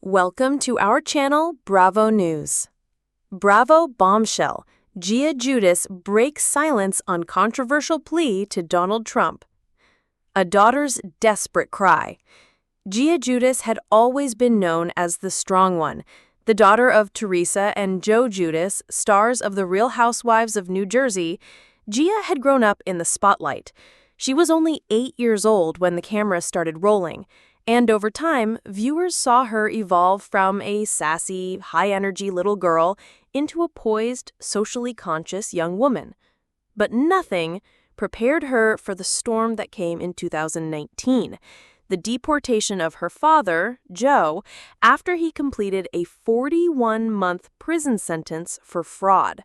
Welcome to our channel, Bravo News. Bravo bombshell. Gia Judas breaks silence on controversial plea to Donald Trump. A daughter's desperate cry. Gia Judas had always been known as the strong one, the daughter of Teresa and Joe Judas, stars of The Real Housewives of New Jersey. Gia had grown up in the spotlight. She was only 8 years old when the camera started rolling. And over time, viewers saw her evolve from a sassy, high-energy little girl into a poised, socially conscious young woman. But nothing prepared her for the storm that came in 2019, the deportation of her father, Joe, after he completed a 41-month prison sentence for fraud.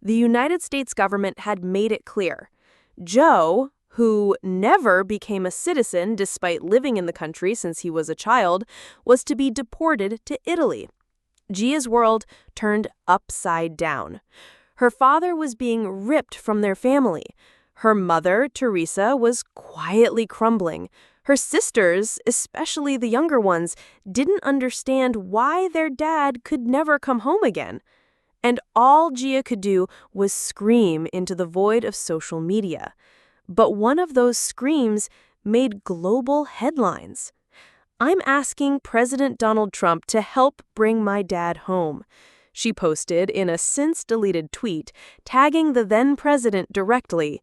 The United States government had made it clear. Joe, who never became a citizen despite living in the country since he was a child, was to be deported to Italy. Gia's world turned upside down. Her father was being ripped from their family. Her mother, Teresa, was quietly crumbling. Her sisters, especially the younger ones, didn't understand why their dad could never come home again. And all Gia could do was scream into the void of social media. But one of those screams made global headlines. "I'm asking President Donald Trump to help bring my dad home," she posted in a since-deleted tweet, tagging the then-president directly.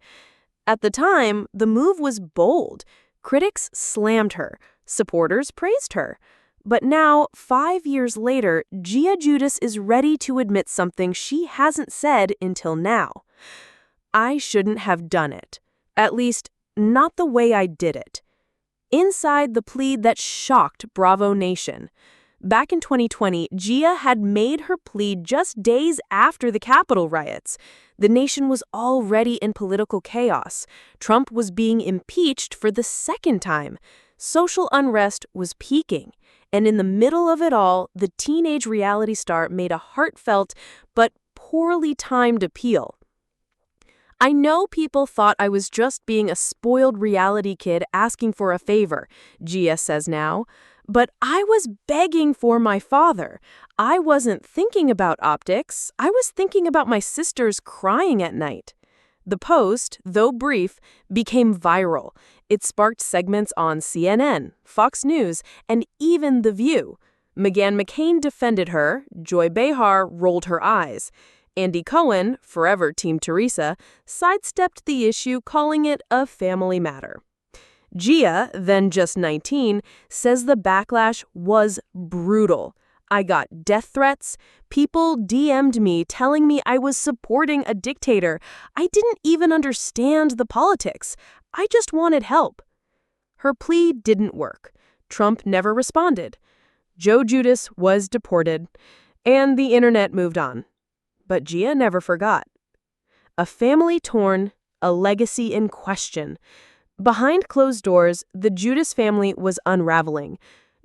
At the time, the move was bold. Critics slammed her. Supporters praised her. But now, 5 years later, Gia Judas is ready to admit something she hasn't said until now. "I shouldn't have done it. At least, not the way I did it." Inside the plea that shocked Bravo Nation. Back in 2020, Gia had made her plea just days after the Capitol riots. The nation was already in political chaos. Trump was being impeached for the second time. Social unrest was peaking. And in the middle of it all, the teenage reality star made a heartfelt but poorly timed appeal. "I know people thought I was just being a spoiled reality kid asking for a favor," Gia says now. "But I was begging for my father. I wasn't thinking about optics. I was thinking about my sisters crying at night." The post, though brief, became viral. It sparked segments on CNN, Fox News, and even The View. McGann McCain defended her. Joy Behar rolled her eyes. Andy Cohen, forever Team Teresa, sidestepped the issue, calling it a family matter. Gia, then just 19, says the backlash was brutal. "I got death threats. People DM'd me telling me I was supporting a dictator. I didn't even understand the politics. I just wanted help." Her plea didn't work. Trump never responded. Joe Judas was deported, and the internet moved on. But Gia never forgot. A family torn, a legacy in question. Behind closed doors, the Judas family was unraveling.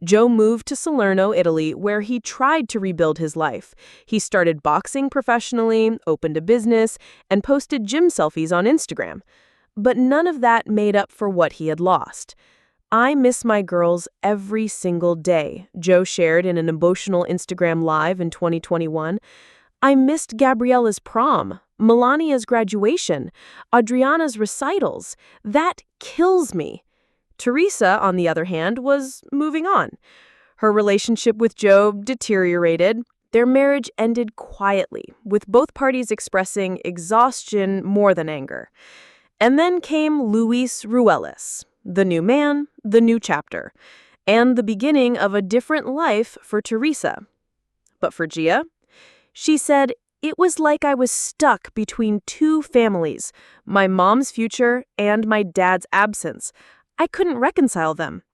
Joe moved to Salerno, Italy, where he tried to rebuild his life. He started boxing professionally, opened a business, and posted gym selfies on Instagram. But none of that made up for what he had lost. "I miss my girls every single day," Joe shared in an emotional Instagram Live in 2021. "I missed Gabriella's prom, Melania's graduation, Adriana's recitals. That kills me." Teresa, on the other hand, was moving on. Her relationship with Joe deteriorated. Their marriage ended quietly, with both parties expressing exhaustion more than anger. And then came Luis Ruelas, the new man, the new chapter, and the beginning of a different life for Teresa. But for Gia, she said, "It was like I was stuck between two families, my mom's future and my dad's absence. I couldn't reconcile them."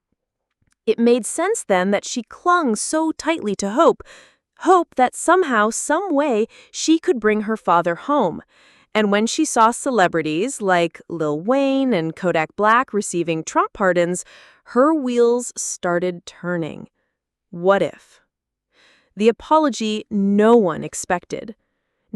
It made sense then that she clung so tightly to hope that somehow, some way, she could bring her father home. And when she saw celebrities like Lil Wayne and Kodak Black receiving Trump pardons, her wheels started turning. What if? The apology no one expected.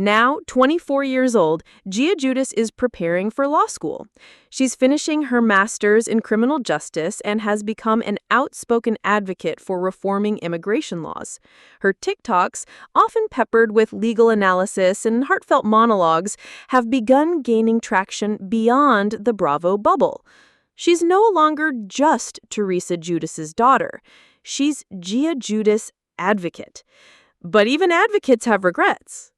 Now, 24 years old, Gia Judas is preparing for law school. She's finishing her master's in criminal justice and has become an outspoken advocate for reforming immigration laws. Her TikToks, often peppered with legal analysis and heartfelt monologues, have begun gaining traction beyond the Bravo bubble. She's no longer just Teresa Judas's daughter. She's Gia Judas' advocate. But even advocates have regrets.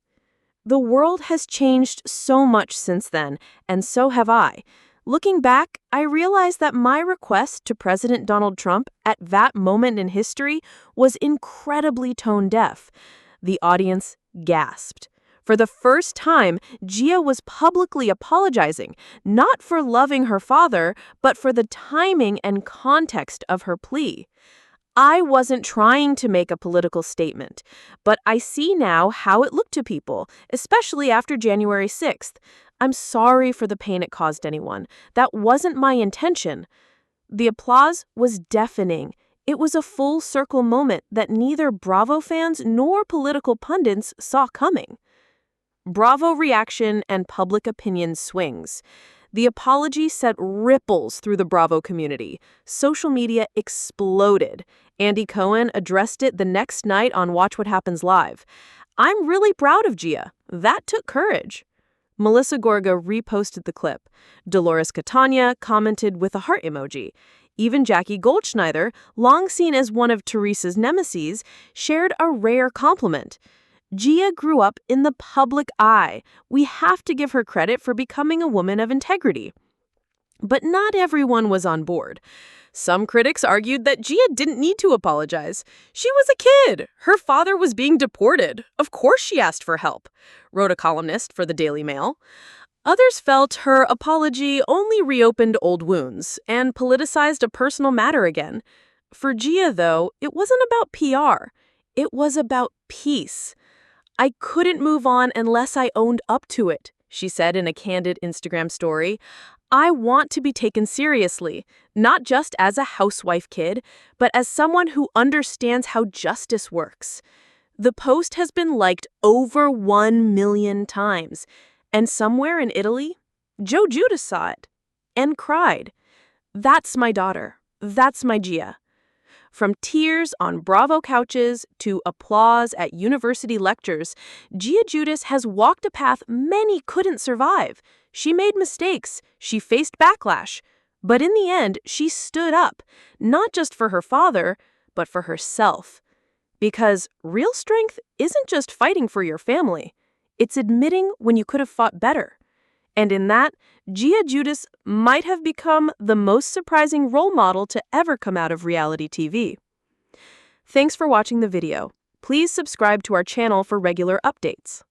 The world has changed so much since then, and so have I. Looking back, I realized that my request to President Donald Trump at that moment in history was incredibly tone-deaf. The audience gasped. For the first time, Gia was publicly apologizing, not for loving her father, but for the timing and context of her plea. I wasn't trying to make a political statement, but I see now how it looked to people, especially after January 6th. I'm sorry for the pain it caused anyone. That wasn't my intention. The applause was deafening. It was a full circle moment that neither Bravo fans nor political pundits saw coming. Bravo reaction and public opinion swings. The apology sent ripples through the Bravo community. Social media exploded. Andy Cohen addressed it the next night on Watch What Happens Live. "I'm really proud of Gia. That took courage." Melissa Gorga reposted the clip. Dolores Catania commented with a heart emoji. Even Jackie Goldschneider, long seen as one of Teresa's nemeses, shared a rare compliment. Gia grew up in the public eye. We have to give her credit for becoming a woman of integrity. But not everyone was on board. Some critics argued that Gia didn't need to apologize. She was a kid. Her father was being deported. Of course she asked for help, wrote a columnist for the Daily Mail. Others felt her apology only reopened old wounds and politicized a personal matter again. For Gia, though, it wasn't about PR. It was about peace. "I couldn't move on unless I owned up to it," she said in a candid Instagram story. "I want to be taken seriously, not just as a housewife kid, but as someone who understands how justice works." The post has been liked over 1 million times, and somewhere in Italy, Joe Judas saw it and cried. That's my daughter. That's my Gia. From tears on Bravo couches to applause at university lectures, Gia Judas has walked a path many couldn't survive. She made mistakes. She faced backlash. But in the end, she stood up, not just for her father, but for herself. Because real strength isn't just fighting for your family. It's admitting when you could have fought better. And in that, Gia Judas might have become the most surprising role model to ever come out of reality TV. Thanks for watching the video. Please subscribe to our channel for regular updates.